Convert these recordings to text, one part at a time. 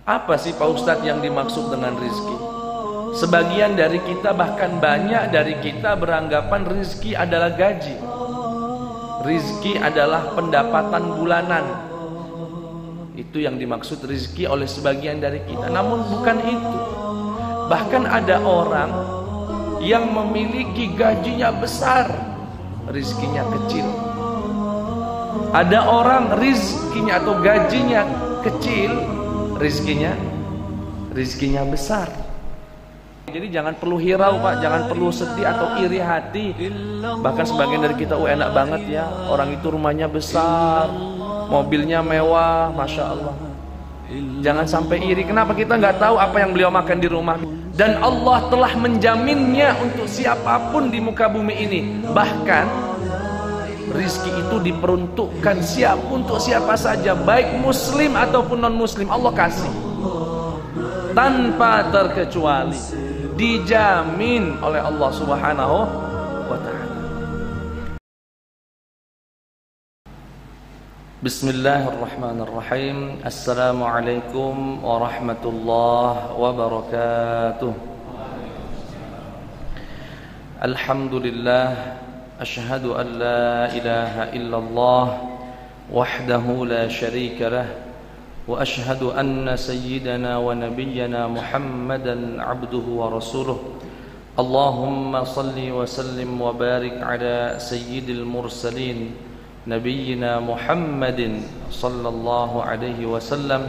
Apa sih Pak Ustadz yang dimaksud dengan rizki? Sebagian dari kita, bahkan banyak dari kita beranggapan rizki adalah gaji. Rizki adalah pendapatan bulanan. Itu yang dimaksud rizki oleh sebagian dari kita. Namun bukan itu. Bahkan ada orang yang memiliki gajinya besar, rizkinya kecil. Ada orang rizkinya atau gajinya kecil, rizkinya besar. Jadi jangan perlu hirau Pak, jangan perlu sedih atau iri hati. Bahkan sebagian dari kita, enak banget ya, orang itu rumahnya besar, mobilnya mewah, Masya Allah. Jangan sampai iri. Kenapa? Kita nggak tahu apa yang beliau makan di rumah. Dan Allah telah menjaminnya untuk siapapun di muka bumi ini. Bahkan rizki itu diperuntukkan untuk siapa saja, baik muslim ataupun non muslim. Allah kasih tanpa terkecuali, dijamin oleh Allah Subhanahu wa ta'ala. Bismillahirrahmanirrahim. Assalamualaikum warahmatullahi wabarakatuh. Alhamdulillah, asyhadu an la ilaha illallah wahdahu la syarika lah, wa asyhadu anna sayyidana wa nabiyyana Muhammadan abduhu wa rasuluh. Allahumma salli wa sallim wa barik ala sayyidil mursalin nabiyyina Muhammadin sallallahu alaihi wasallam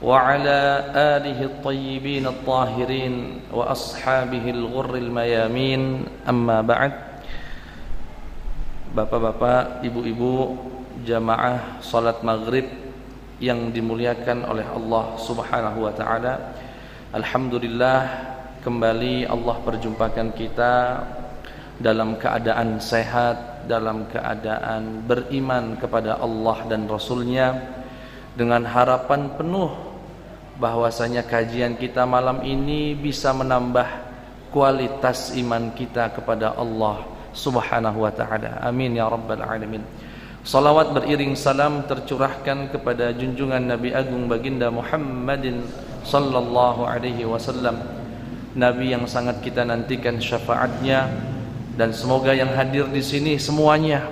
wa ala alihi at-tayyibin at-tahirin wa ashabihi al-ghurril mayamin. Amma ba'd. Bapak-bapak, ibu-ibu, jamaah salat maghrib yang dimuliakan oleh Allah Subhanahu wa ta'ala. Alhamdulillah, kembali Allah perjumpakan kita dalam keadaan sehat, dalam keadaan beriman kepada Allah dan Rasulnya, dengan harapan penuh bahwasanya kajian kita malam ini bisa menambah kualitas iman kita kepada Allah Subhanahu wa ta'ala. Amin ya rabbal alamin. Salawat beriring salam tercurahkan kepada junjungan Nabi Agung Baginda Muhammadin sallallahu alaihi wasallam, Nabi yang sangat kita nantikan syafaatnya, dan semoga yang hadir di sini semuanya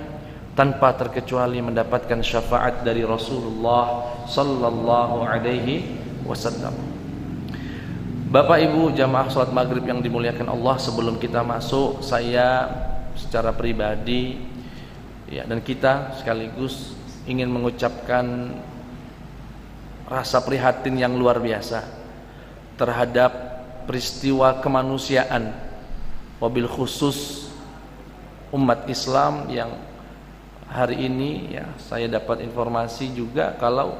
tanpa terkecuali mendapatkan syafaat dari Rasulullah sallallahu alaihi wasallam. Bapak Ibu jamaah salat maghrib yang dimuliakan Allah, sebelum kita masuk, saya secara pribadi ya, dan kita sekaligus ingin mengucapkan rasa prihatin yang luar biasa terhadap peristiwa kemanusiaan, wabil khusus umat Islam yang hari ini ya, saya dapat informasi juga kalau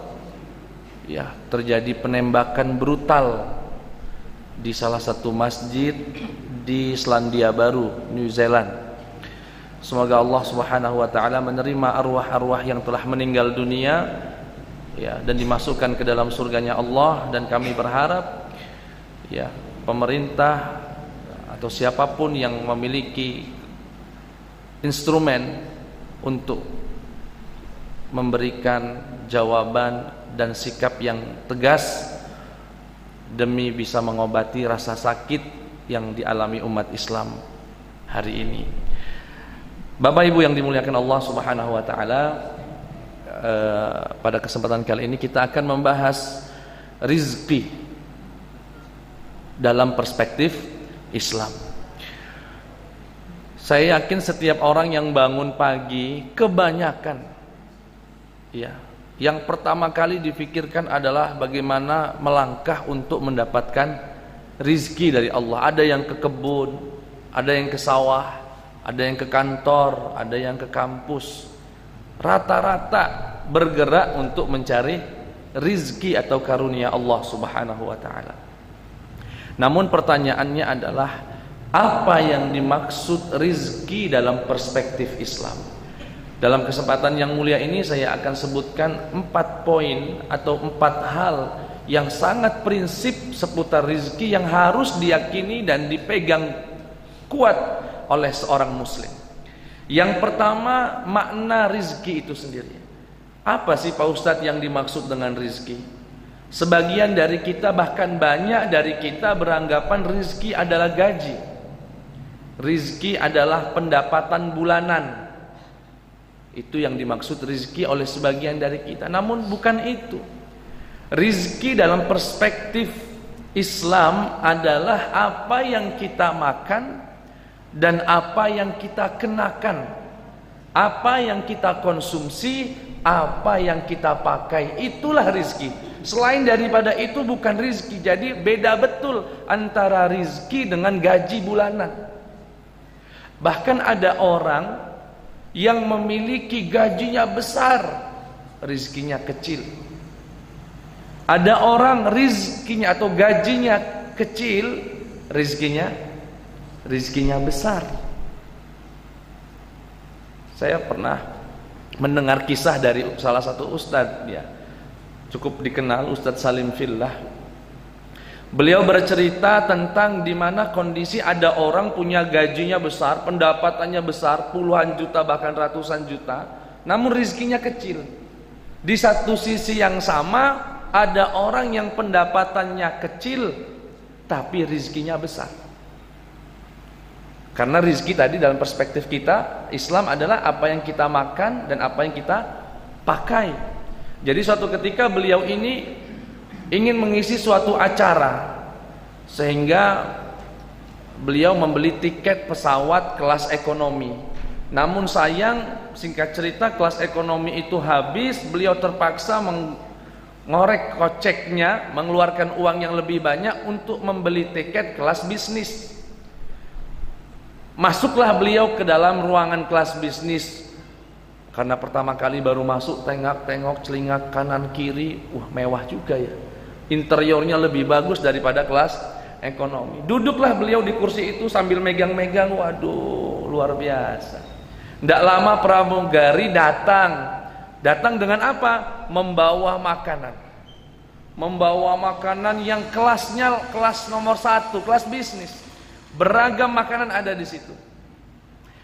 ya terjadi penembakan brutal di salah satu masjid di Selandia Baru, New Zealand. Semoga Allah Subhanahu wa ta'ala menerima arwah-arwah yang telah meninggal dunia ya, dan dimasukkan ke dalam surganya Allah. Dan kami berharap ya, pemerintah atau siapapun yang memiliki instrumen untuk memberikan jawaban dan sikap yang tegas demi bisa mengobati rasa sakit yang dialami umat Islam hari ini. Bapak Ibu yang dimuliakan Allah Subhanahu wa ta'ala, pada kesempatan kali ini kita akan membahas rizki dalam perspektif Islam. Saya yakin setiap orang yang bangun pagi, kebanyakan ya, yang pertama kali difikirkan adalah bagaimana melangkah untuk mendapatkan rizki dari Allah. Ada yang ke kebun, ada yang ke sawah, ada yang ke kantor, ada yang ke kampus. Rata-rata bergerak untuk mencari rizki atau karunia Allah Subhanahu wa ta'ala. Namun pertanyaannya adalah, apa yang dimaksud rizki dalam perspektif Islam? Dalam kesempatan yang mulia ini saya akan sebutkan 4 poin atau 4 hal yang sangat prinsip seputar rizki yang harus diyakini dan dipegang kuat oleh seorang muslim. Yang pertama, makna rizki itu sendiri. Apa sih Pak Ustadz yang dimaksud dengan rizki? Sebagian dari kita, bahkan banyak dari kita beranggapan rizki adalah gaji. Rizki adalah pendapatan bulanan. Itu yang dimaksud rizki oleh sebagian dari kita. Namun bukan itu. Rizki dalam perspektif Islam adalah apa yang kita makan dan apa yang kita kenakan, apa yang kita konsumsi, apa yang kita pakai. Itulah rizki. Selain daripada itu bukan rizki. Jadi beda betul antara rizki dengan gaji bulanan. Bahkan ada orang yang memiliki gajinya besar, rizkinya kecil. Ada orang rizkinya atau gajinya kecil, rizkinya besar. Saya pernah mendengar kisah dari salah satu ustadz, ya, cukup dikenal, Ustadz Salim Fillah. Beliau bercerita tentang di mana kondisi ada orang punya gajinya besar, pendapatannya besar, puluhan juta bahkan ratusan juta, namun rizkinya kecil. Di satu sisi yang sama ada orang yang pendapatannya kecil tapi rizkinya besar. Karena rizki tadi dalam perspektif kita Islam adalah apa yang kita makan dan apa yang kita pakai. Jadi suatu ketika beliau ini ingin mengisi suatu acara, sehingga beliau membeli tiket pesawat kelas ekonomi. Namun sayang, singkat cerita, kelas ekonomi itu habis. Beliau terpaksa mengorek koceknya, mengeluarkan uang yang lebih banyak untuk membeli tiket kelas bisnis. Masuklah beliau ke dalam ruangan kelas bisnis. Karena pertama kali baru masuk, tengok-tengok, celingak kanan kiri, mewah juga ya. Interiornya lebih bagus daripada kelas ekonomi. Duduklah beliau di kursi itu sambil megang-megang, waduh, luar biasa. Tidak lama pramugari datang. Datang dengan apa? Membawa makanan. Membawa makanan yang kelasnya kelas nomor 1, kelas bisnis. Beragam makanan ada di situ.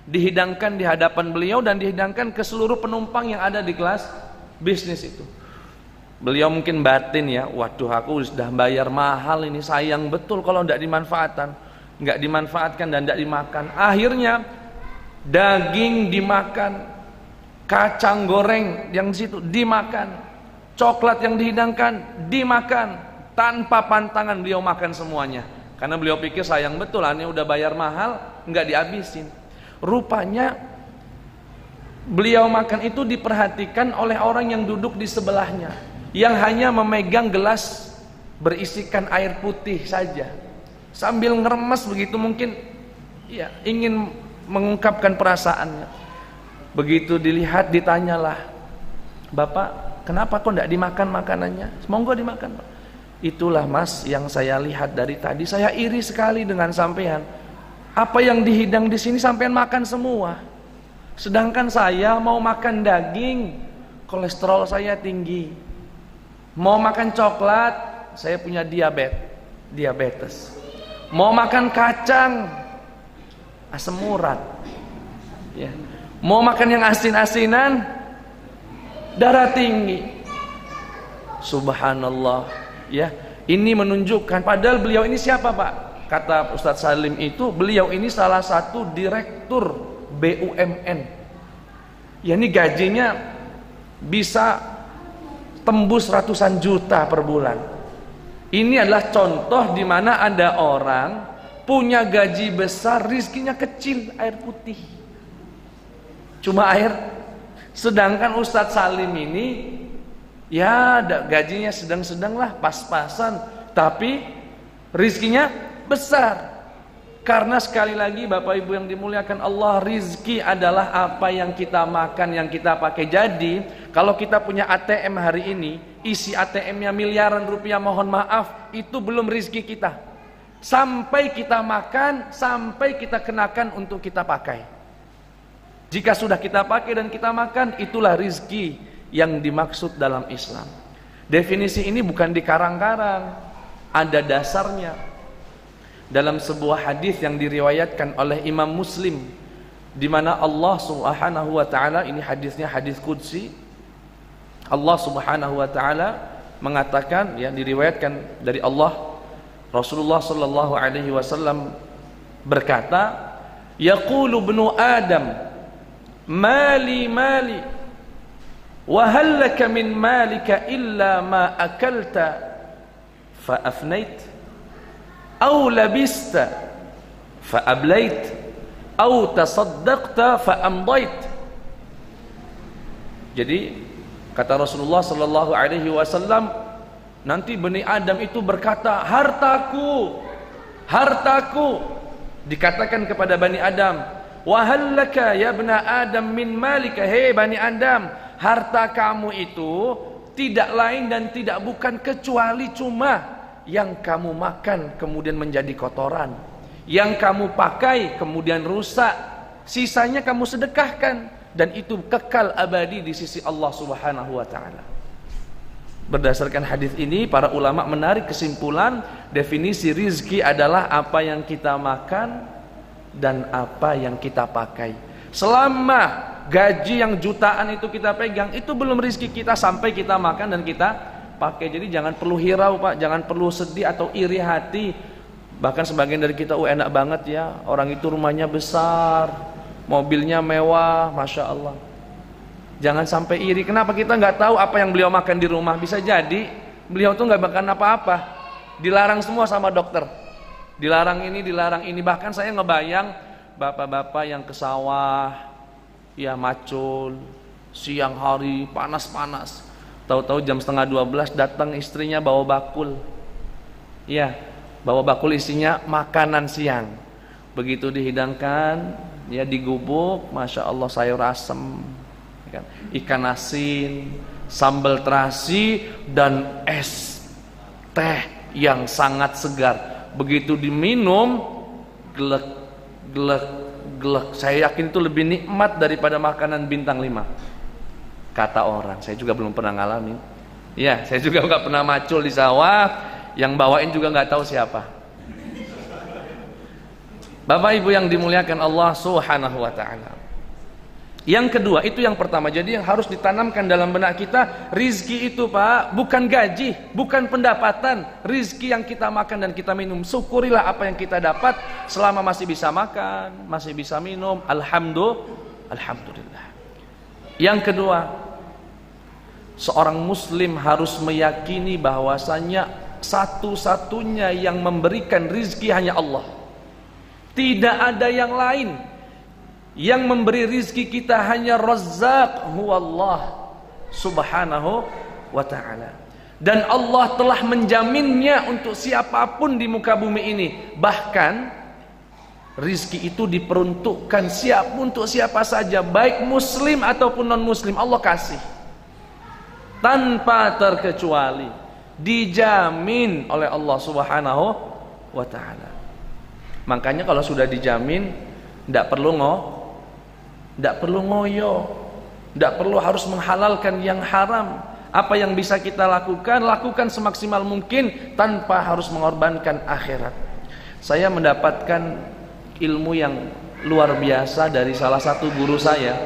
Dihidangkan di hadapan beliau dan dihidangkan ke seluruh penumpang yang ada di kelas bisnis itu. Beliau mungkin batin ya, waduh aku sudah bayar mahal ini, sayang betul kalau tidak dimanfaatkan dan tidak dimakan. Akhirnya daging dimakan, kacang goreng yang situ dimakan, coklat yang dihidangkan dimakan, tanpa pantangan beliau makan semuanya. Karena beliau pikir sayang betul, ini udah bayar mahal, nggak dihabisin. Rupanya beliau makan itu diperhatikan oleh orang yang duduk di sebelahnya, yang hanya memegang gelas berisikan air putih saja, sambil ngeremes begitu, mungkin ya ingin mengungkapkan perasaannya. Begitu dilihat, ditanyalah, Bapak kenapa kok tidak dimakan makanannya? Monggo dimakan, Pak. Itulah Mas yang saya lihat dari tadi, saya iri sekali dengan sampean. Apa yang dihidang di sini sampean makan semua, sedangkan saya mau makan daging, kolesterol saya tinggi. Mau makan coklat, saya punya diabetes. Mau makan kacang, asam urat. Ya. Mau makan yang asin-asinan, darah tinggi. Subhanallah. Ya, ini menunjukkan, padahal beliau ini siapa, Pak? Kata Ustadz Salim itu, beliau ini salah satu direktur BUMN. Ya, ini gajinya bisa tembus ratusan juta per bulan. Ini adalah contoh di mana ada orang punya gaji besar, rizkinya kecil, air putih, cuma air. Sedangkan Ustadz Salim ini ya gajinya sedang-sedang lah, pas-pasan, tapi rizkinya besar. Karena sekali lagi Bapak Ibu yang dimuliakan Allah, rizki adalah apa yang kita makan, yang kita pakai. Jadi kalau kita punya ATM hari ini, isi ATM-nya miliaran rupiah, mohon maaf, itu belum rizki kita. Sampai kita makan, sampai kita kenakan untuk kita pakai. Jika sudah kita pakai dan kita makan, itulah rizki yang dimaksud dalam Islam. Definisi ini bukan dikarang-karang, ada dasarnya. Dalam sebuah hadis yang diriwayatkan oleh Imam Muslim, di mana Allah Subhanahu wa taala, ini hadisnya hadis qudsi, Allah Subhanahu wa taala mengatakan, ya, diriwayatkan dari Allah, Rasulullah sallallahu alaihi wasallam berkata, yaqulu ibnu Adam, mali mali wa hal laka min malika illa ma akalta fa afnait aw labista fa ablait aw tasaddaqta fa amdait. Jadi kata Rasulullah sallallahu alaihi wasallam, nanti Bani Adam itu berkata, hartaku, hartaku. Dikatakan kepada Bani Adam, wa hal laka ya bna Adam min malika, hei Bani Adam, harta kamu itu tidak lain dan tidak bukan kecuali cuma yang kamu makan kemudian menjadi kotoran, yang kamu pakai kemudian rusak, sisanya kamu sedekahkan, dan itu kekal abadi di sisi Allah Subhanahu wa taala. Berdasarkan hadis ini, para ulama menarik kesimpulan, definisi rizki adalah apa yang kita makan dan apa yang kita pakai. Selama gaji yang jutaan itu kita pegang, itu belum rizki kita sampai kita makan dan kita pakai. Jadi jangan perlu hirau Pak, jangan perlu sedih atau iri hati. Bahkan sebagian dari kita, enak banget ya, orang itu rumahnya besar, mobilnya mewah, Masya Allah. Jangan sampai iri. Kenapa kita nggak tahu apa yang beliau makan di rumah? Bisa jadi beliau tuh nggak makan apa-apa. Dilarang semua sama dokter. Dilarang ini, dilarang ini. Bahkan saya ngebayang bapak-bapak yang ke sawah, ya macul, siang hari panas-panas. Tahu-tahu jam 11:30 datang istrinya bawa bakul. Ya, bawa bakul isinya makanan siang. Begitu dihidangkan, ya digubuk, Masya Allah, sayur asem, ikan asin, sambal terasi, dan es teh yang sangat segar. Begitu diminum, glek glek glek, saya yakin itu lebih nikmat daripada makanan bintang 5, kata orang. Saya juga belum pernah ngalamin. Ya, saya juga nggak pernah macul di sawah, yang bawain juga nggak tahu siapa. Bapak Ibu yang dimuliakan Allah Subhanahu wa taala. Yang kedua, itu yang pertama. Jadi yang harus ditanamkan dalam benak kita, rizki itu Pak, bukan gaji, bukan pendapatan. Rizki yang kita makan dan kita minum, syukurilah apa yang kita dapat. Selama masih bisa makan, masih bisa minum, alhamdulillah. Yang kedua, seorang muslim harus meyakini bahwasanya satu-satunya yang memberikan rizki hanya Allah. Tidak ada yang lain. Yang memberi rizki kita hanya Razzaq, huwallah Subhanahu wa ta'ala. Dan Allah telah menjaminnya untuk siapapun di muka bumi ini. Bahkan rizki itu diperuntukkan untuk siapa saja, baik muslim ataupun non muslim, Allah kasih tanpa terkecuali, dijamin oleh Allah Subhanahu wa ta'ala. Makanya kalau sudah dijamin, tidak perlu ngoyo, tidak perlu harus menghalalkan yang haram. Apa yang bisa kita lakukan, lakukan semaksimal mungkin tanpa harus mengorbankan akhirat. Saya mendapatkan ilmu yang luar biasa dari salah satu guru saya.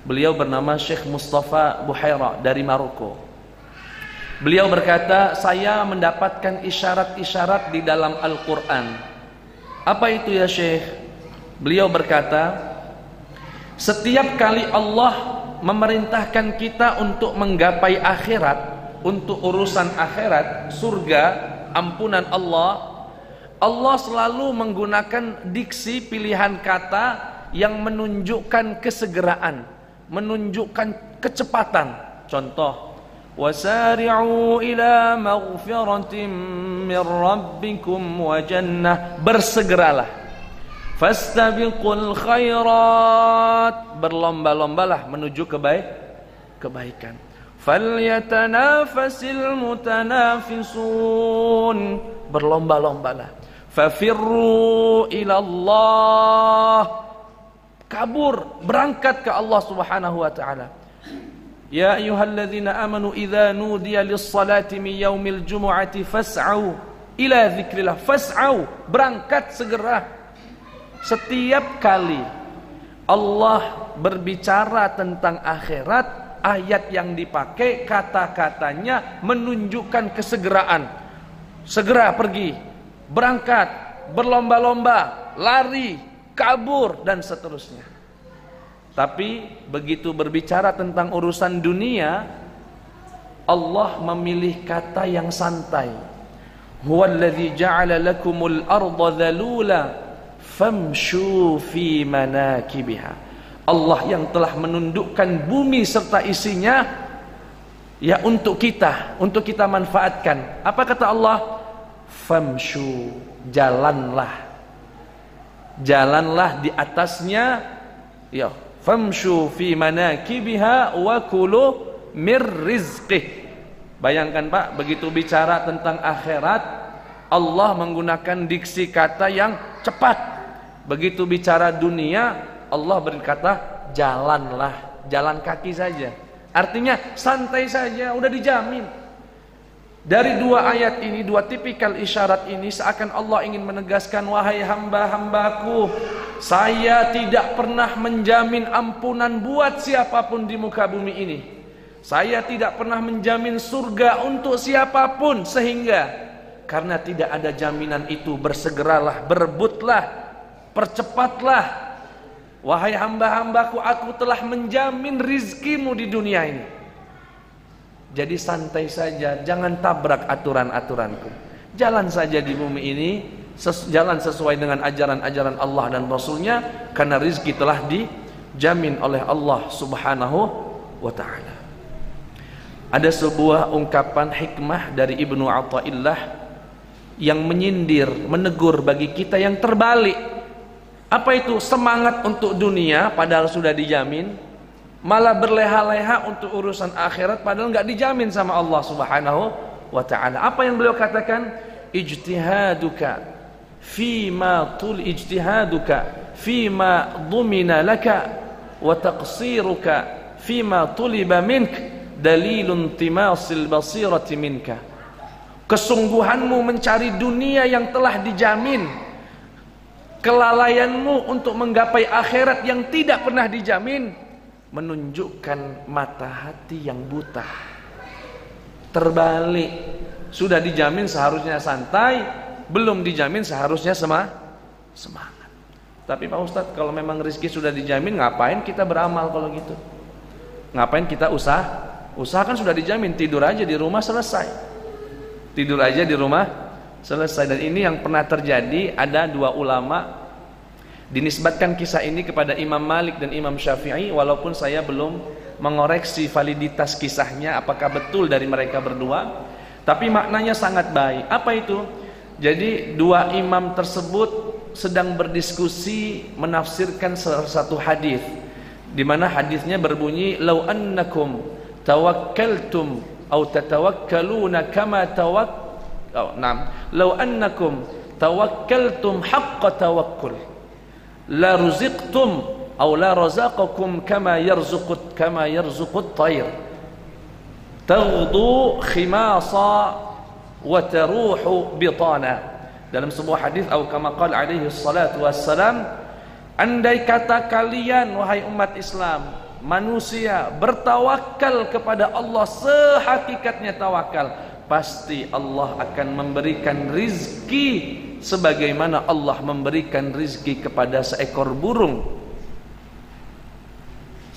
Beliau bernama Syekh Mustafa Buhaira dari Maroko. Beliau berkata, saya mendapatkan isyarat-isyarat di dalam Al-Quran. Apa itu ya Syekh? Beliau berkata, setiap kali Allah memerintahkan kita untuk menggapai akhirat, untuk urusan akhirat, surga, ampunan Allah, Allah selalu menggunakan diksi pilihan kata yang menunjukkan kesegeraan, menunjukkan kecepatan. Contoh, wasari'u ila maghfiratin min rabbikum wa jannah, bersegeralah. Fastabiqul khairat, berlomba-lombalah menuju kebaikan. Falyatanafasil mutanafisun, berlomba-lombalah. Fafirru ilallah, kabur, berangkat ke Allah Subhanahu wa ta'ala. Ya ayyuhalladzina amanu idza nudiya lis-salati min yaumil jumu'ati fas'au ila dzikrillah, fas'au, berangkat segera. Setiap kali Allah berbicara tentang akhirat, ayat yang dipakai kata-katanya menunjukkan kesegeraan. Segera pergi, berangkat, berlomba-lomba, lari, kabur dan seterusnya. Tapi begitu berbicara tentang urusan dunia, Allah memilih kata yang santai. Huwallazi ja'ala lakumul arda dzalula famshu fi manakibiha. Allah yang telah menundukkan bumi serta isinya ya untuk kita manfaatkan. Apa kata Allah? Famshu, jalanlah. Jalanlah di atasnya. Ya, famshu fi manakibiha wa kulu mir rizqih. Bayangkan Pak, begitu bicara tentang akhirat, Allah menggunakan diksi kata yang cepat. Begitu bicara dunia, Allah berkata jalanlah, jalan kaki saja. Artinya santai saja, udah dijamin. Dari dua ayat ini, dua tipikal isyarat ini, seakan Allah ingin menegaskan, wahai hamba-hambaku, saya tidak pernah menjamin ampunan buat siapapun di muka bumi ini. Saya tidak pernah menjamin surga untuk siapapun, sehingga karena tidak ada jaminan itu, bersegeralah, berebutlah, percepatlah. Wahai hamba-hambaku, aku telah menjamin rizkimu di dunia ini. Jadi santai saja, jangan tabrak aturan-aturanku. Jalan saja di bumi ini, jalan sesuai dengan ajaran-ajaran Allah dan Rasulnya, karena rizki telah dijamin oleh Allah subhanahu wa ta'ala. Ada sebuah ungkapan hikmah dari Ibnu Athaillah yang menyindir, menegur bagi kita yang terbalik. Apa itu? Semangat untuk dunia padahal sudah dijamin, malah berleha-leha untuk urusan akhirat padahal enggak dijamin sama Allah subhanahu wa ta'ala. Apa yang beliau katakan? Ijtihaduka fima dhumina laka wa taqsiruka fima tuliba mink dalilun timasil basirati minka. Kesungguhanmu mencari dunia yang telah dijamin, kelalaianmu untuk menggapai akhirat yang tidak pernah dijamin, menunjukkan mata hati yang buta. Terbalik, sudah dijamin seharusnya santai, belum dijamin seharusnya semangat. Tapi Pak Ustadz, kalau memang rezeki sudah dijamin, ngapain kita beramal kalau gitu? Ngapain kita usaha? Usaha kan sudah dijamin, tidur aja di rumah selesai. Tidur aja di rumah selesai. Dan ini yang pernah terjadi. Ada dua ulama dinisbatkan kisah ini kepada Imam Malik dan Imam Syafi'i, walaupun saya belum mengoreksi validitas kisahnya apakah betul dari mereka berdua, tapi maknanya sangat baik. Apa itu? Jadi dua imam tersebut sedang berdiskusi menafsirkan salah satu hadis, di mana hadisnya berbunyi, "Lau annakum tawakkaltum atau tatawakkaluna kama lau annakum tawakkaltum haqqa tawakkul la ruziqtum atau la razaqakum kama yarzuqut tayr taghdu khimasa wa taruhu bitana." Dalam sebuah hadis, atau kama qala alaihi salatu wassalam, andai kata kalian wahai umat Islam, manusia, bertawakal kepada Allah sehakikatnya tawakal, pasti Allah akan memberikan rizki sebagaimana Allah memberikan rizki kepada seekor burung.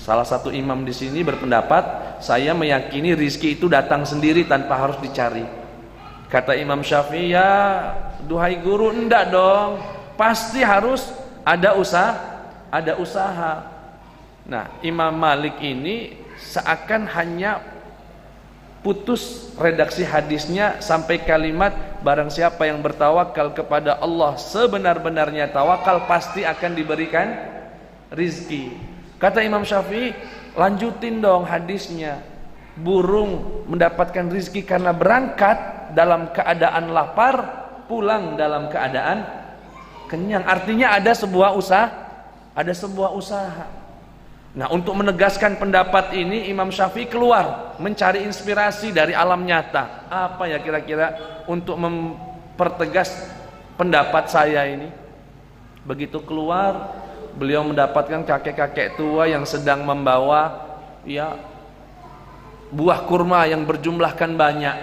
Salah satu imam di sini berpendapat, saya meyakini rizki itu datang sendiri tanpa harus dicari. Kata Imam Syafi'i, ya duhai guru, enggak dong, pasti harus ada usaha. Nah, Imam Malik ini seakan hanya putus redaksi hadisnya sampai kalimat, barang siapa yang bertawakal kepada Allah sebenar-benarnya tawakal, pasti akan diberikan rizki. Kata Imam Syafi'i, lanjutin dong hadisnya. Burung mendapatkan rizki karena berangkat dalam keadaan lapar, pulang dalam keadaan kenyang. Artinya ada sebuah usaha. Nah, untuk menegaskan pendapat ini, Imam Syafi'i keluar mencari inspirasi dari alam nyata. Apa ya kira-kira untuk mempertegas pendapat saya ini? Begitu keluar, beliau mendapatkan kakek-kakek tua yang sedang membawa buah kurma yang berjumlahkan banyak.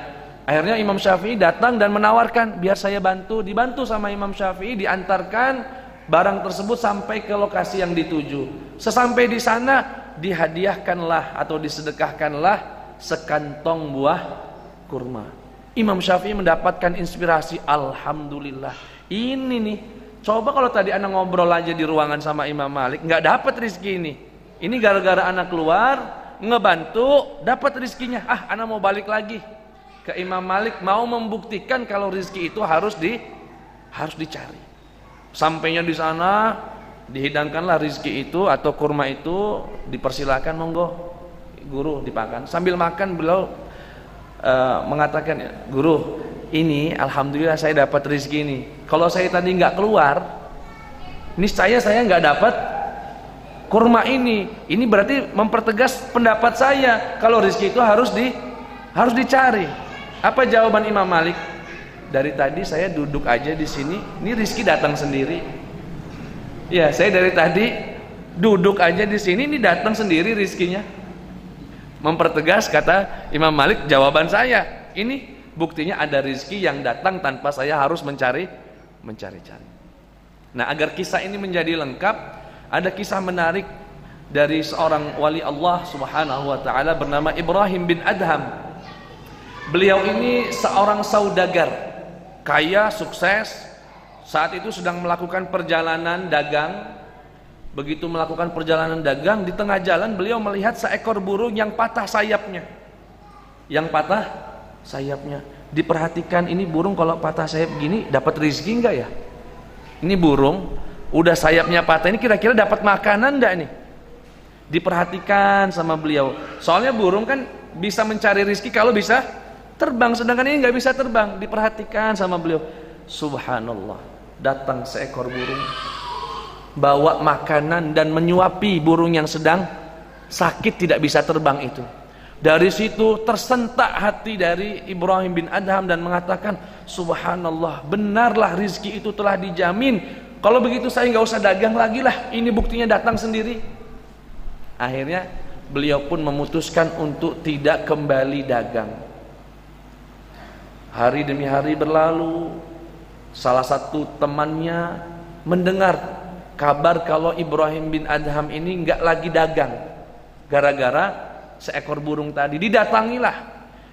Akhirnya Imam Syafi'i datang dan menawarkan, biar saya bantu. Dibantu sama Imam Syafi'i, diantarkan barang tersebut sampai ke lokasi yang dituju. Sesampai di sana, dihadiahkanlah atau disedekahkanlah sekantong buah kurma. Imam Syafi'i mendapatkan inspirasi, alhamdulillah. Ini nih, coba kalau tadi anak ngobrol aja di ruangan sama Imam Malik, nggak dapat rizki ini. Ini gara-gara anak keluar, ngebantu, dapat rizkinya. Anak mau balik lagi ke Imam Malik, mau membuktikan kalau rizki itu harus dicari. Sampainya di sana, dihidangkanlah rizki itu atau kurma itu, dipersilakan monggo guru dipakan. Sambil makan beliau mengatakan, guru, ini alhamdulillah saya dapat rizki ini. Kalau saya tadi nggak keluar, niscaya saya nggak dapat kurma ini. Ini berarti mempertegas pendapat saya kalau rizki itu harus dicari. Apa jawaban Imam Malik? Dari tadi saya duduk aja di sini, ini rizki datang sendiri. Ya, saya dari tadi duduk aja di sini, ini datang sendiri rizkinya. Mempertegas kata Imam Malik jawaban saya. Ini buktinya ada rizki yang datang tanpa saya harus mencari. Nah, agar kisah ini menjadi lengkap, ada kisah menarik dari seorang wali Allah Subhanahu wa taala bernama Ibrahim bin Adham. Beliau ini seorang saudagar, kaya, sukses. Saat itu sedang melakukan perjalanan dagang. Begitu melakukan perjalanan dagang, di tengah jalan beliau melihat seekor burung yang patah sayapnya. Diperhatikan, ini burung kalau patah sayap gini dapat rezeki enggak ya? Ini burung udah sayapnya patah, ini kira-kira dapat makanan enggak nih? Diperhatikan sama beliau. Soalnya burung kan bisa mencari rezeki kalau bisa terbang, sedangkan ini nggak bisa terbang. Diperhatikan sama beliau. Subhanallah, datang seekor burung bawa makanan dan menyuapi burung yang sedang sakit tidak bisa terbang itu. Dari situ tersentak hati dari Ibrahim bin Adham dan mengatakan, subhanallah, benarlah rizki itu telah dijamin. Kalau begitu saya nggak usah dagang lagi lah, ini buktinya datang sendiri. Akhirnya beliau pun memutuskan untuk tidak kembali dagang. Hari demi hari berlalu, salah satu temannya mendengar kabar kalau Ibrahim bin Adham ini nggak lagi dagang gara-gara seekor burung tadi. Didatangilah,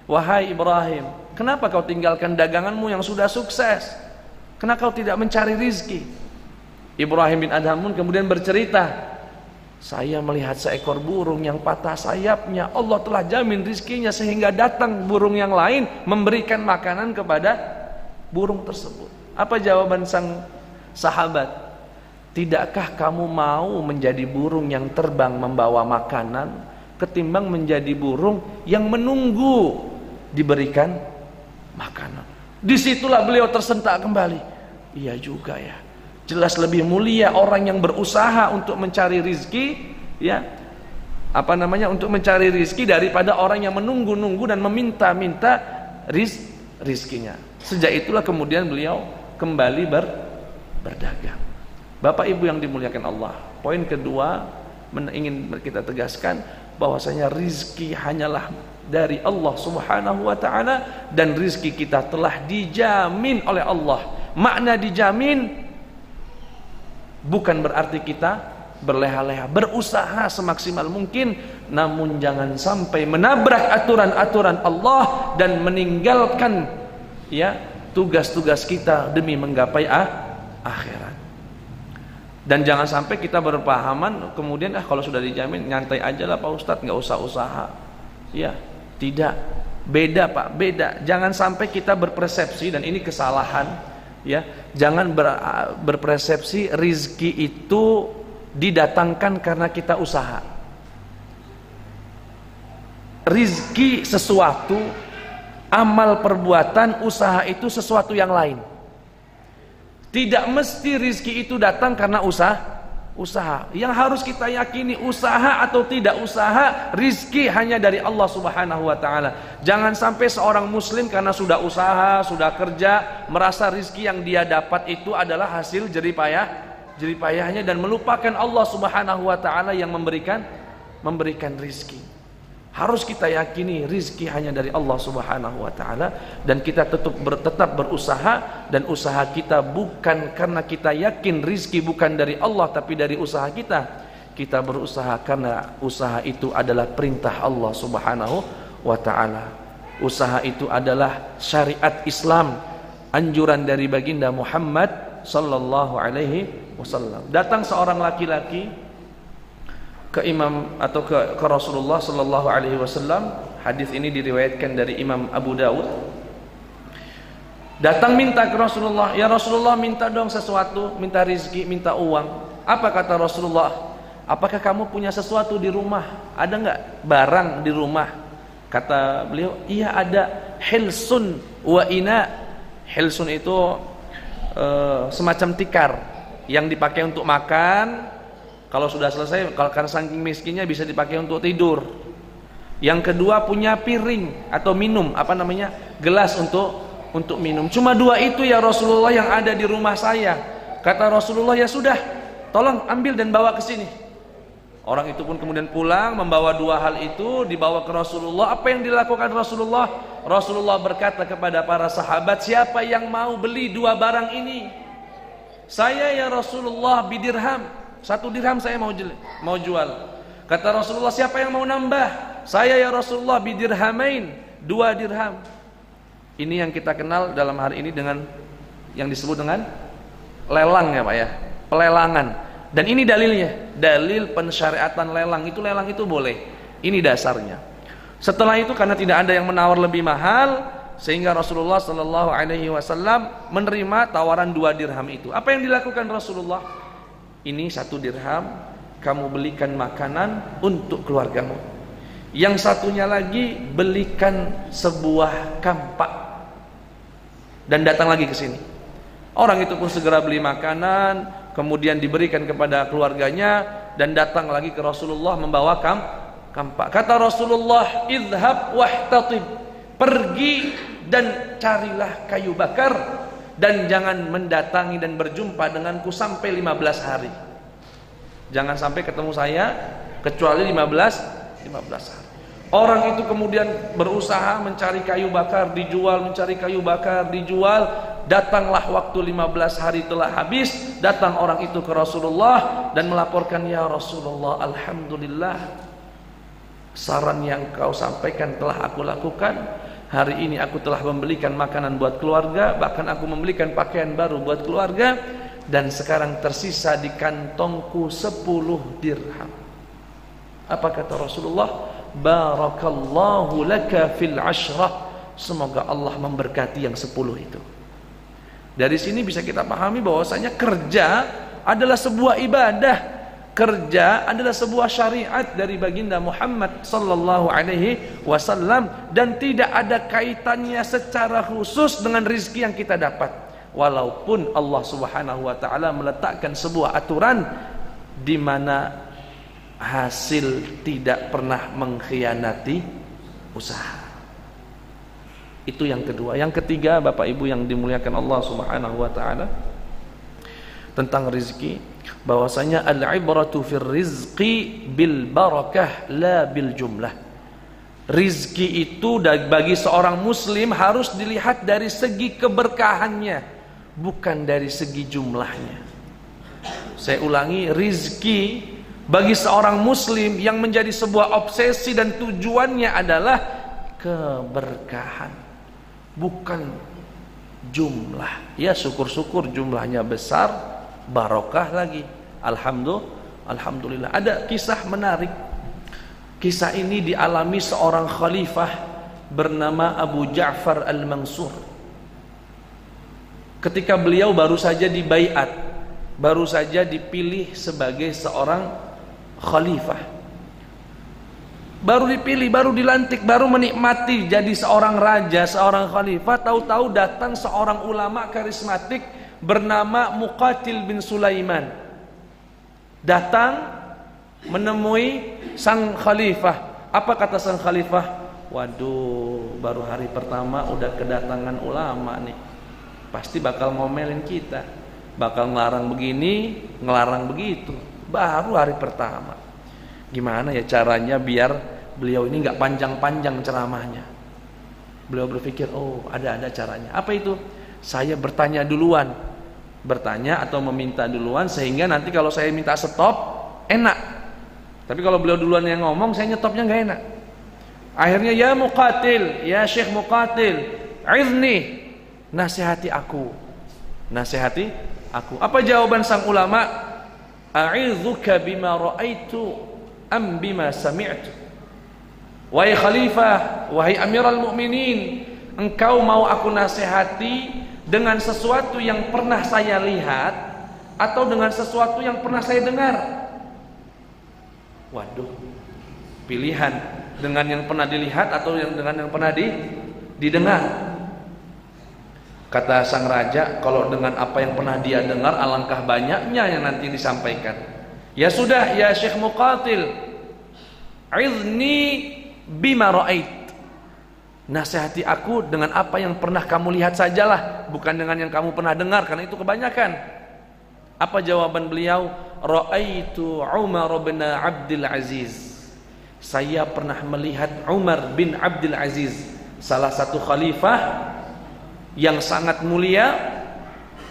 wahai Ibrahim, kenapa kau tinggalkan daganganmu yang sudah sukses? Kenapa kau tidak mencari rizki? Ibrahim bin Adham pun kemudian bercerita, saya melihat seekor burung yang patah sayapnya, Allah telah jamin rizkinya sehingga datang burung yang lain memberikan makanan kepada burung tersebut. Apa jawaban sang sahabat? Tidakkah kamu mau menjadi burung yang terbang membawa makanan ketimbang menjadi burung yang menunggu diberikan makanan? Disitulah beliau tersentak kembali. Iya juga ya, jelas lebih mulia orang yang berusaha untuk mencari rizki, ya, untuk mencari rizki daripada orang yang menunggu-nunggu dan meminta-minta rizkinya. Sejak itulah kemudian beliau kembali berdagang. Bapak Ibu yang dimuliakan Allah, poin kedua ingin kita tegaskan bahwasanya rizki hanyalah dari Allah Subhanahu wa taala dan rizki kita telah dijamin oleh Allah. Makna dijamin bukan berarti kita berleha-leha, berusaha semaksimal mungkin, namun jangan sampai menabrak aturan-aturan Allah dan meninggalkan tugas-tugas kita demi menggapai akhirat. Dan jangan sampai kita berpahaman kemudian kalau sudah dijamin nyantai aja lah Pak Ustadz, nggak usah usaha. Ya, tidak, beda Pak, beda. Jangan sampai kita berpersepsi, dan ini kesalahan, ya. Jangan berpersepsi rizki itu didatangkan karena kita usaha. Rizki sesuatu, amal perbuatan, usaha itu sesuatu yang lain. Tidak mesti rizki itu datang karena usaha. Yang harus kita yakini, usaha atau tidak usaha, rizki hanya dari Allah Subhanahu wa ta'ala. Jangan sampai seorang muslim karena sudah usaha, sudah kerja, merasa rizki yang dia dapat itu adalah hasil jeripayahnya dan melupakan Allah Subhanahu wa ta'ala yang memberikan rizki. Harus kita yakini rizki hanya dari Allah Subhanahu wa ta'ala, dan kita tetap berusaha, dan usaha kita bukan karena kita yakin rizki bukan dari Allah tapi dari usaha kita. Kita berusaha karena usaha itu adalah perintah Allah Subhanahu wa ta'ala. Usaha itu adalah syariat Islam, anjuran dari baginda Muhammad sallallahu alaihi wasallam. Datang seorang laki-laki ke imam atau ke Rasulullah sallallahu alaihi wasallam. Hadis ini diriwayatkan dari Imam Abu Dawud. Datang minta ke Rasulullah, "Ya Rasulullah, minta dong sesuatu, minta rizki, minta uang." Apa kata Rasulullah? "Apakah kamu punya sesuatu di rumah? Ada enggak barang di rumah?" Kata beliau, "Iya ada, hilsun wa ina." Hilsun itu semacam tikar yang dipakai untuk makan. Kalau sudah selesai, kalau karena saking miskinnya bisa dipakai untuk tidur. Yang kedua punya piring atau minum, gelas untuk minum. Cuma dua itu ya Rasulullah yang ada di rumah saya. Kata Rasulullah, "Ya sudah, tolong ambil dan bawa ke sini." Orang itu pun kemudian pulang membawa dua hal itu, dibawa ke Rasulullah. Apa yang dilakukan Rasulullah? Rasulullah berkata kepada para sahabat, "Siapa yang mau beli dua barang ini?" "Saya ya Rasulullah, bidirham. 1 dirham saya mau jual." Kata Rasulullah, "Siapa yang mau nambah?" "Saya ya Rasulullah, bidirhamain, 2 dirham." Ini yang kita kenal dalam hari ini dengan yang disebut dengan lelang ya Pak ya, pelelangan. Dan ini dalilnya, dalil pensyariatan lelang itu boleh. Ini dasarnya. Setelah itu karena tidak ada yang menawar lebih mahal, sehingga Rasulullah sallallahu alaihi wasallam menerima tawaran 2 dirham itu. Apa yang dilakukan Rasulullah? "Ini 1 dirham, kamu belikan makanan untuk keluargamu. Yang satunya lagi belikan sebuah kampak dan datang lagi ke sini." Orang itu pun segera beli makanan, kemudian diberikan kepada keluarganya, dan datang lagi ke Rasulullah membawa kampak. Kata Rasulullah, "Idhhab wahtatib." Pergi dan carilah kayu bakar, dan jangan mendatangi dan berjumpa denganku sampai 15 hari. Jangan sampai ketemu saya kecuali 15 hari. Orang itu kemudian berusaha mencari kayu bakar, dijual, mencari kayu bakar, dijual. Datanglah waktu 15 hari telah habis. Datang orang itu ke Rasulullah dan melaporkan, "Ya Rasulullah, alhamdulillah, saran yang kau sampaikan telah aku lakukan. Hari ini aku telah membelikan makanan buat keluarga, bahkan aku membelikan pakaian baru buat keluarga, dan sekarang tersisa di kantongku 10 dirham." Apa kata Rasulullah? "Barakallahu laka fil 'ashrah." Semoga Allah memberkati yang 10 itu. Dari sini bisa kita pahami bahwasanya kerja adalah sebuah ibadah. Kerja adalah sebuah syariat dari baginda Muhammad sallallahu alaihi wasallam, dan tidak ada kaitannya secara khusus dengan rizki yang kita dapat. Walaupun Allah Subhanahu wa taala meletakkan sebuah aturan di mana hasil tidak pernah mengkhianati usaha. Itu yang kedua. Yang ketiga, Bapak Ibu yang dimuliakan Allah Subhanahu wa taala, tentang rizki, bahwasanya al-ibratu fir rizqi bil barakah la bil jumlah. Rizki itu bagi seorang muslim harus dilihat dari segi keberkahannya, bukan dari segi jumlahnya. Saya ulangi, rizki bagi seorang muslim yang menjadi sebuah obsesi dan tujuannya adalah keberkahan, bukan jumlah. Ya syukur-syukur jumlahnya besar, barokah lagi, alhamdulillah. Ada kisah menarik. Kisah ini dialami seorang khalifah bernama Abu Ja'far al-Mansur. Ketika beliau baru saja dibaiat, baru saja dipilih sebagai seorang khalifah, baru dipilih, baru dilantik, baru menikmati jadi seorang raja, seorang khalifah, tahu-tahu datang seorang ulama karismatik bernama Muqatil bin Sulaiman. Datang menemui sang khalifah. Apa kata sang khalifah? "Waduh, baru hari pertama udah kedatangan ulama nih. Pasti bakal ngomelin kita, bakal ngelarang begini, ngelarang begitu. Baru hari pertama. Gimana ya caranya biar beliau ini nggak panjang-panjang ceramahnya. Beliau berpikir, oh ada caranya. Apa itu? Saya bertanya duluan, bertanya atau meminta duluan, sehingga nanti kalau saya minta stop enak. Tapi kalau beliau duluan yang ngomong, saya nyetopnya nggak enak. Akhirnya, ya Muqatil, ya Syekh Muqatil, izni, nasihati aku, nasihati aku. Apa jawaban sang ulama? A'idzuka bima ra'aitu am bima sami'tu. Wahai khalifah, wahai amiral mu'minin, engkau mau aku nasihati dengan sesuatu yang pernah saya lihat atau dengan sesuatu yang pernah saya dengar? Waduh, pilihan dengan yang pernah dilihat atau dengan yang pernah didengar. Kata sang raja, kalau dengan apa yang pernah dia dengar, alangkah banyaknya yang nanti disampaikan. Ya sudah, ya Syekh Muqatil, izni bima ra'ait, nasihati aku dengan apa yang pernah kamu lihat sajalah, bukan dengan yang kamu pernah dengar, karena itu kebanyakan. Apa jawaban beliau? Ra'aitu Umar bin Abdul Aziz, saya pernah melihat Umar bin Abdul Aziz, salah satu khalifah yang sangat mulia,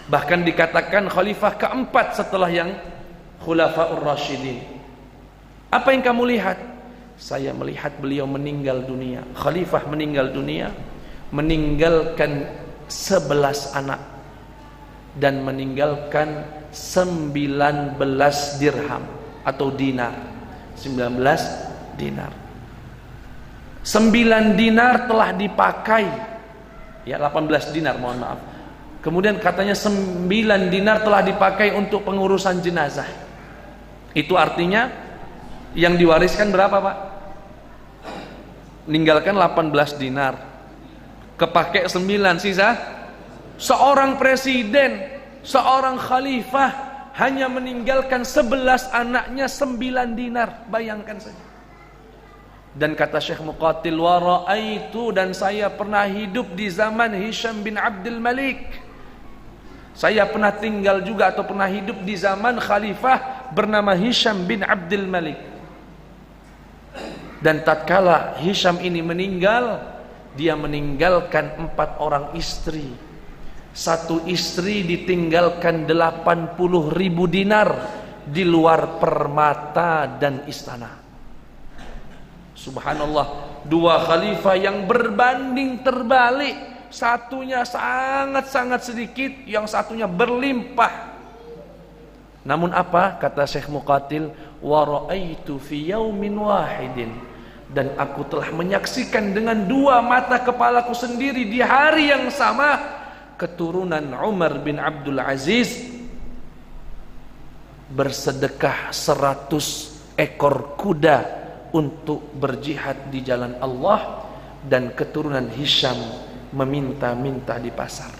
bahkan dikatakan khalifah keempat setelah yang Khulafaur Rasyidin. Apa yang kamu lihat? Saya melihat beliau meninggal dunia, khalifah meninggal dunia, meninggalkan 11 anak dan meninggalkan 19 dirham atau dinar. 19 dinar. 9 dinar telah dipakai, ya 18 dinar, mohon maaf. Kemudian katanya 9 dinar telah dipakai untuk pengurusan jenazah. Itu artinya yang diwariskan berapa, Pak? Ninggalkan 18 dinar, kepake 9, sisa. Seorang presiden, seorang khalifah hanya meninggalkan 11 anaknya 9 dinar, bayangkan saja. Dan kata Syekh Muqatil, wa ra'aitu, dan saya pernah hidup di zaman Hisham bin Abdul Malik. Saya pernah tinggal juga atau pernah hidup di zaman khalifah bernama Hisham bin Abdul Malik. Dan tatkala Hisham ini meninggal, dia meninggalkan 4 orang istri. Satu istri ditinggalkan 80.000 dinar di luar permata dan istana. Subhanallah, 2 khalifah yang berbanding terbalik. Satunya sangat-sangat sedikit, yang satunya berlimpah. Namun apa? Kata Syekh Muqatil, wa ra'aitu fi yaumin wahidin, dan aku telah menyaksikan dengan 2 mata kepalaku sendiri di hari yang sama, keturunan Umar bin Abdul Aziz bersedekah 100 ekor kuda untuk berjihad di jalan Allah, dan keturunan Hisham meminta-minta di pasar.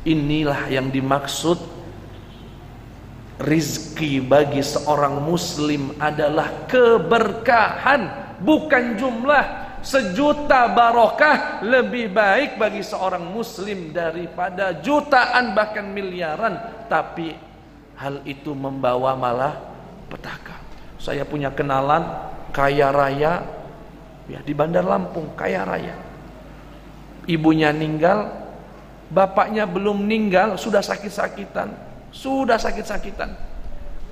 Inilah yang dimaksud rizki bagi seorang muslim adalah keberkahan, bukan jumlah. 1 juta barokah lebih baik bagi seorang muslim daripada jutaan bahkan miliaran, tapi hal itu membawa malah petaka. Saya punya kenalan kaya raya, ya, di Bandar Lampung, kaya raya. Ibunya meninggal, bapaknya belum meninggal sudah sakit-sakitan.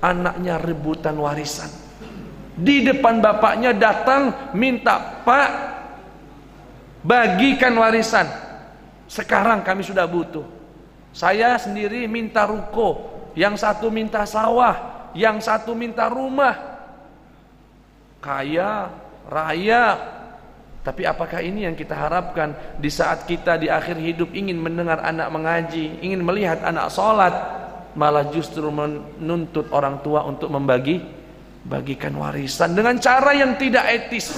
Anaknya rebutan warisan. Di depan bapaknya datang minta, "Pak, bagikan warisan. Sekarang kami sudah butuh. Saya sendiri minta ruko, yang satu minta sawah, yang satu minta rumah." Kaya raya. Tapi apakah ini yang kita harapkan di saat kita di akhir hidup ingin mendengar anak mengaji, ingin melihat anak sholat, malah justru menuntut orang tua untuk bagikan warisan dengan cara yang tidak etis,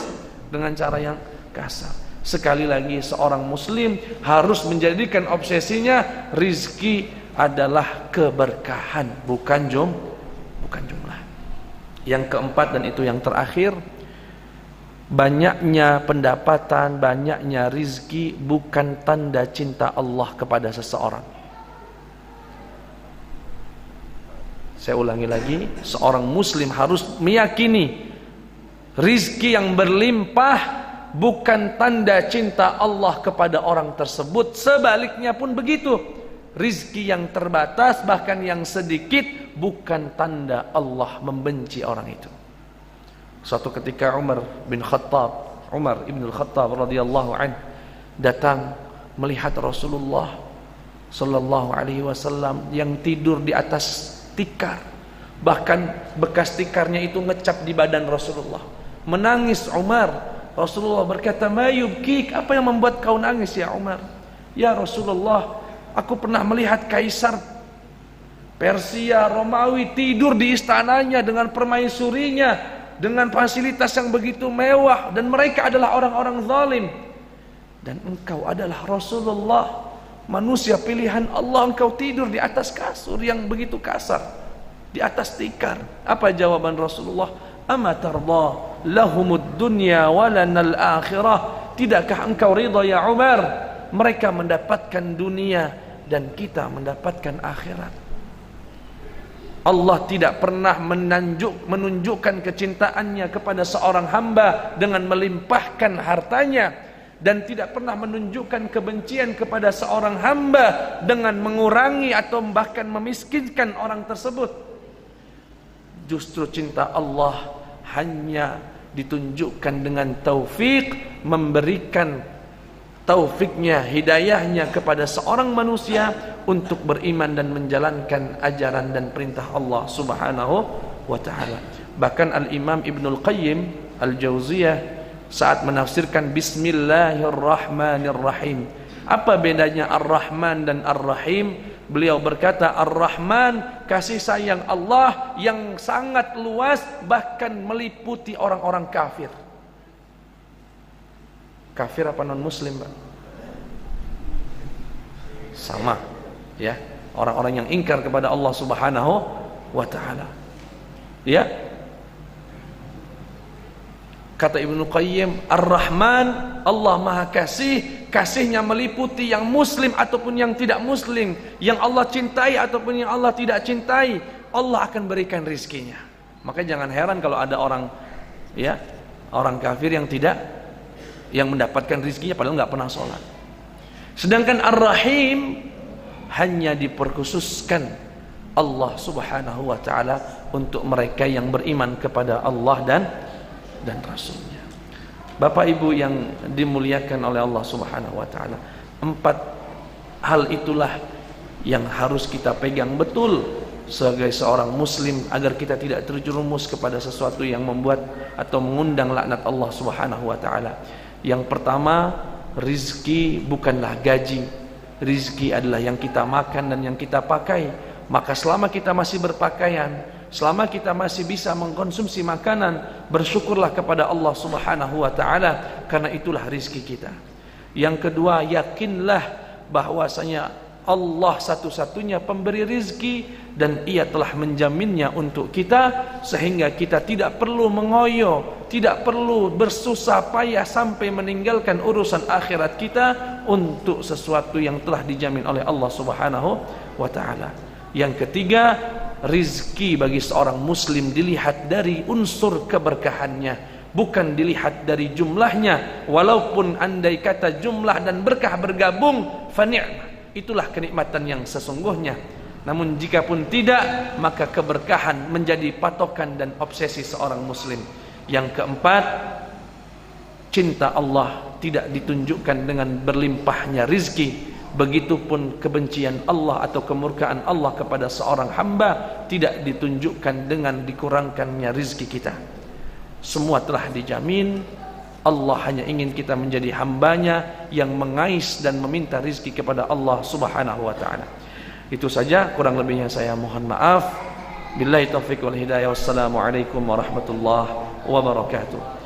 dengan cara yang kasar. Sekali lagi, seorang muslim harus menjadikan obsesinya rizki adalah keberkahan, bukan jumlah. Yang keempat, dan itu yang terakhir, banyaknya pendapatan, banyaknya rizki bukan tanda cinta Allah kepada seseorang. Saya ulangi lagi, seorang muslim harus meyakini Rizki yang berlimpah bukan tanda cinta Allah kepada orang tersebut. Sebaliknya pun begitu. Rizki yang terbatas, bahkan yang sedikit, bukan tanda Allah membenci orang itu. Suatu ketika Umar ibn al-Khattab radhiyallahu anhu datang melihat Rasulullah sallallahu alaihi wasallam yang tidur di atas tikar. Bahkan bekas tikarnya itu ngecap di badan Rasulullah. Menangis Umar. Rasulullah berkata, "Ma yubkik? Apa yang membuat kau nangis ya Umar?" "Ya Rasulullah, aku pernah melihat kaisar Persia, Romawi tidur di istananya dengan permaisurinya, dengan fasilitas yang begitu mewah, dan mereka adalah orang-orang zalim. Dan engkau adalah Rasulullah, manusia pilihan Allah, engkau tidur di atas kasur yang begitu kasar, di atas tikar." Apa jawaban Rasulullah? "Ama tarda lahumud dunya walanal akhirah?" Tidakkah engkau ridha ya Umar, mereka mendapatkan dunia dan kita mendapatkan akhirat? Allah tidak pernah menunjukkan kecintaannya kepada seorang hamba dengan melimpahkan hartanya, dan tidak pernah menunjukkan kebencian kepada seorang hamba dengan mengurangi atau bahkan memiskinkan orang tersebut. Justru cinta Allah hanya ditunjukkan dengan taufik, memberikan taufiknya, hidayahnya kepada seorang manusia untuk beriman dan menjalankan ajaran dan perintah Allah Subhanahu wa ta'ala. Bahkan Al-Imam Ibnul Qayyim Al-Jauziyah saat menafsirkan Bismillahirrahmanirrahim, apa bedanya Ar-Rahman dan Ar-Rahim? Beliau berkata, Ar-Rahman, kasih sayang Allah yang sangat luas, bahkan meliputi orang-orang kafir. Kafir apa non muslim, Pak? Sama, ya. Orang-orang yang ingkar kepada Allah Subhanahu wa ta'ala. Ya. Kata Ibnu Qayyim, Ar-Rahman, Allah Maha Kasih, kasihnya meliputi yang muslim ataupun yang tidak muslim, yang Allah cintai ataupun yang Allah tidak cintai, Allah akan berikan rizkinya. Maka jangan heran kalau ada orang, ya, orang kafir yang mendapatkan rizkinya padahal nggak pernah sholat. Sedangkan Ar-Rahim hanya diperkhususkan Allah Subhanahu wa ta'ala untuk mereka yang beriman kepada Allah dan Rasulnya. Bapak Ibu yang dimuliakan oleh Allah Subhanahu wa ta'ala, 4 hal itulah yang harus kita pegang betul sebagai seorang muslim agar kita tidak terjerumus kepada sesuatu yang membuat atau mengundang laknat Allah Subhanahu wa ta'ala. Yang pertama, rizki bukanlah gaji. Rizki adalah yang kita makan dan yang kita pakai. Maka selama kita masih berpakaian, selama kita masih bisa mengkonsumsi makanan, bersyukurlah kepada Allah Subhanahu wa ta'ala, karena itulah rizki kita. Yang kedua, yakinlah bahwasanya Allah satu-satunya pemberi rizki, dan Ia telah menjaminnya untuk kita, sehingga kita tidak perlu mengoyo, tidak perlu bersusah payah sampai meninggalkan urusan akhirat kita untuk sesuatu yang telah dijamin oleh Allah Subhanahu wa ta'ala. Yang ketiga, rizki bagi seorang muslim dilihat dari unsur keberkahannya, bukan dilihat dari jumlahnya. Walaupun andai kata jumlah dan berkah bergabung, fani'mah, itulah kenikmatan yang sesungguhnya. Namun jika pun tidak, maka keberkahan menjadi patokan dan obsesi seorang muslim. Yang keempat, cinta Allah tidak ditunjukkan dengan berlimpahnya rizki. Begitupun kebencian Allah atau kemurkaan Allah kepada seorang hamba tidak ditunjukkan dengan dikurangkannya rizki kita. Semua telah dijamin. Allah hanya ingin kita menjadi hambanya yang mengais dan meminta rizki kepada Allah Subhanahu wa ta'ala. Itu saja, kurang lebihnya saya mohon maaf. Billahi taufiq wal hidayah. Wassalamualaikum warahmatullahi wabarakatuh.